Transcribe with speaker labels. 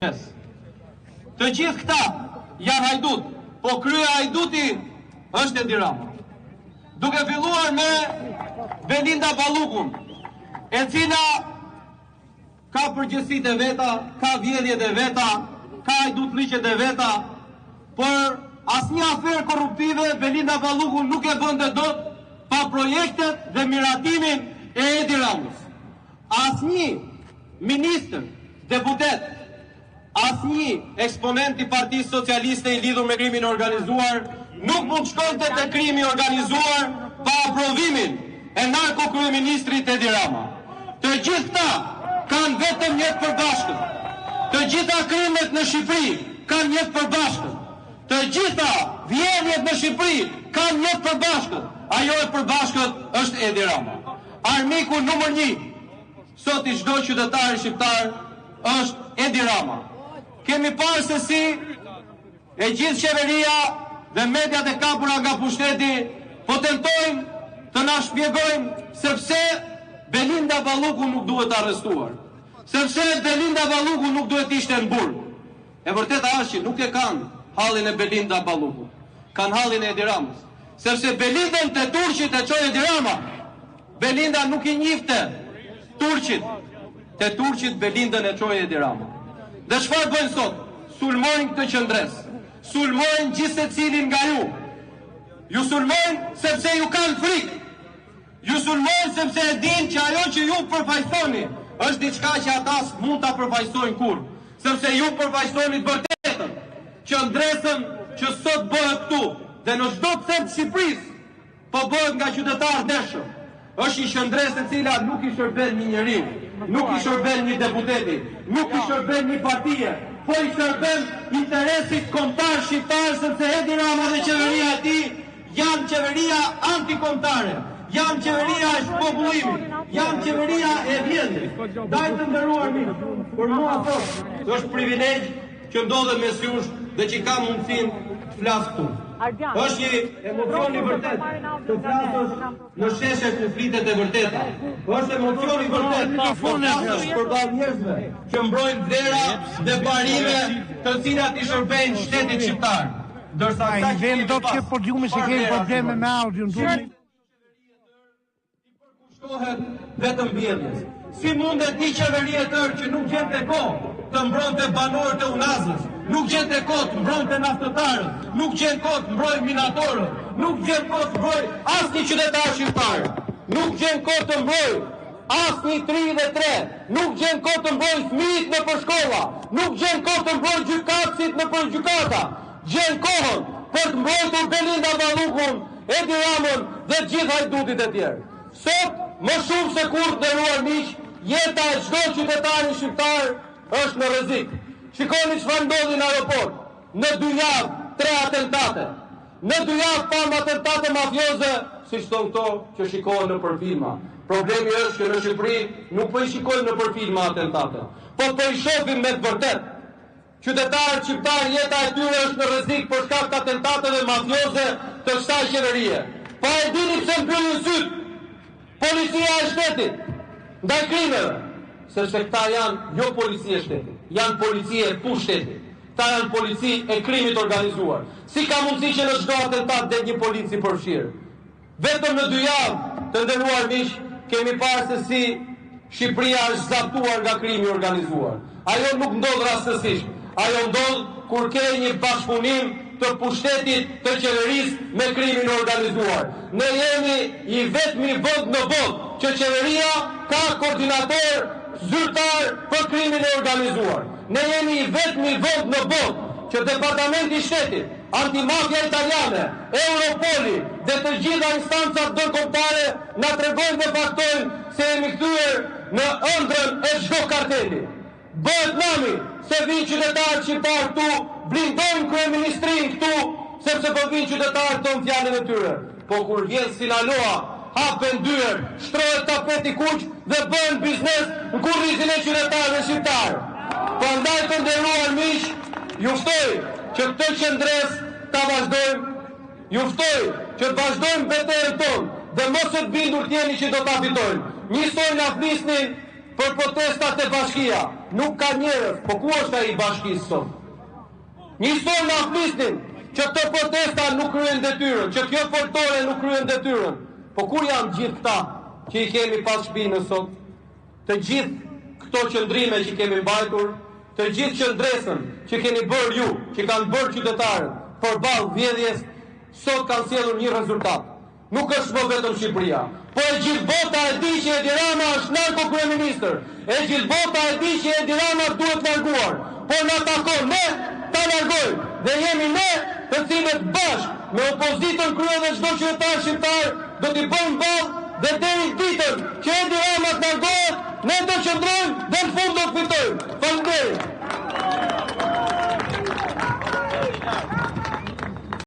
Speaker 1: Të gjithë këta janë hajdut, po kryeja hajduti është Edi Rama. Duke filluar me Belinda Ballukun, e cila ka përgjegjësitë e veta, ka vjedhjet e veta, ka hajdutliqet e veta, por asnjë aferë korruptive Belinda Balluku nuk e bënte dot pa projektet dhe miratimin e Edi Ramës. Asnjë ministër, deputet, asnjë eksponent i Partisë Socialiste i lidhur me krimin organizuar nuk mund shkonte te krimi organizuar pa aprovimin e narko-kryeministrit Edi Rama. Të gjithë këta kanë vetëm një të përbashkët. Të gjitha krimet në Shqipëri kanë një të përbashkët. Të gjitha vjedhjet në Shqipëri kanë një të përbashkët. Ajo e përbashkët është Edi Rama. Armiku numër 1 sot i çdo qytetari shqiptar është Edi Rama. Kemi parë se si e gjithë qeveria dhe mediat e kapura nga pushteti po tentojnë të na shpjegojnë sepse Belinda Balluku nuk duhet arrestuar, sepse Belinda Balluku nuk duhet ishte në burg. E vërteta është që nuk e kanë hallin e Belinda Balluku, kanë hallin e Edi Ramës, sepse Belindën te turqit e çoi Edi Rama. Belinda nuk i njifte turqit, te turqit Belindën e çoi Edi Rama. Dhe çfarë bëjnë sot? Sulmojnë këtë qendres, sulmojnë gjithë secilin nga ju. Ju sulmojnë sepse ju kanë frikë. Ju sulmojnë sepse e dinë që ajo që ju përfaqësoni është diçka që ata s'mund ta përfaqësojnë kurrë, sepse ju përfaqësoni të vërtetën, qendresën që sot bëhet këtu dhe në çdo cent të Shqipërisë po bëhet nga qytetarë dëshëm. Është një qendresë e cila nuk i shërben një njeriu, nuk i shërben një deputeti, nuk i shërben një partie, po i shërben interesit kombëtar shqiptar, sepse Edi Rama dhe qeveria e tij janë qeveria antikombëtare, janë qeveria e shpopullimit, janë qeveria e vjedhjes. Daj të nderuar miq, për mua sot është privilegj që ndodhem mes jush dhe që kam mundësinë të flas këtu. Është një emocion i vërtet të flasësh në sheshe ku flitet e vërteta. Është emocion i vërtet të flasësh përballë njerëzve që mbrojnë vlera dhe parime të cilat i shërbejnë shtetit shqiptar. Ndërsa ata që
Speaker 2: do të ketë podiumi se kemi probleme me audion.
Speaker 1: Përkushtohet vetëm vjedhjes. Si mundet një qeveri e tërë që nuk gjente kohë të mbronte banorët e Unazës, nuk gjente kohë të mbronte naftëtarët, nuk gjente kohë të mbrojë minatorët, nuk gjente kohë të mbrojë asnjë qytetar shqiptar, nuk gjente kohë të mbrojë asnjë 33, nuk gjente kohë të mbrojë fëmijët në përshkolla, nuk gjente kohë të mbrojë gjykatësit në përgjykata, gjente kohën për të mbrojtur Belinda Ballukun, Edi Ramën dhe gjithë hajdutit e tjerë. Sot, më shumë se kur, nderuar miq, jeta e çdo qytetari shqiptar është në rrezik. Shikoni çfarë ndodhi në aeroport. Në 2 javë 3 atentate. Në 2 javë pam atentate mafioze, siç thonë këto që shikohen nëpër filma. Problemi është që në Shqipëri nuk po i shikojmë nëpër filma atentate, po i shohim me të vërtetë. Qytetarët shqiptar jeta e tyre është në rrezik për shkak të atentateve mafioze të kësaj qeverie. Pa e dini pse mbyllin syt policia e shtetit ndaj krimeve, sepse këta janë jo policia e shtetit, janë policia e pushtetit. Këta janë polici e krimit organizuar. Si ka mundësi që në çdo atentat dhe një polici përfshirë? Vetëm në 2 javë, të nderuar miq, kemi parë se si Shqipëria është zaptuar nga krimi organizuar. Ajo nuk ndodh rastësisht. Ajo ndodh kur ke një bashkëpunim të pushtetit të qeverisë me krimin organizuar. Ne jemi i vetmi vend në botë që qeveria ka koordinator zyrtar për krimin e organizuar. Ne jemi i vetmi vend në botë që Departamenti i Shtetit, Antimafia Italiane, Europoli dhe të gjitha instancat ndërkombëtare na tregojnë dhe faktojnë se jemi kthyer në ëndrrën e çdo karteli. Bëhet nami se vinë qytetarë shqiptar këtu, blindojnë kryeministrin këtu, sepse po vinë qytetarë tonë fjalën e tyre. Po kur vjen Sinaloa, hapen dyer, shtrohet tapeti kuq dhe bëhen biznes në kurrizin e qytetarëve shqiptar. Prandaj të nderuar miq, ju ftoj që këtë qendres ta vazhdojmë, ju ftoj që të vazhdojmë betejën tonë dhe mos të bindur t'jeni që do ta fitojmë. Njësoj na flisnin për protestat e Bashkia. nuk ka njerëz, po ku është ai bashkisë sot? Njësoj në flisnin që të protesta nuk kryen detyrën, që kjo foltore nuk kryen detyrën. Po ku janë gjithë këta që i kemi pas shpinës sot? Të gjithë këto qëndrime që kemi mbajtur, të gjithë qëndresën që keni bërë ju, që kanë bërë qytetarët, përballë vjedhjes, sot kanë sjellur një rezultat. Nuk është më vetëm Shqipëria, po e gjithë bota e di që Edi Rama është narko kryeministër, e gjithë bota e di që Edi Rama duhet larguar, por na takon ne ta largojmë dhe jemi ne të cilët bashkë me opozitën krye dhe çdo qytetar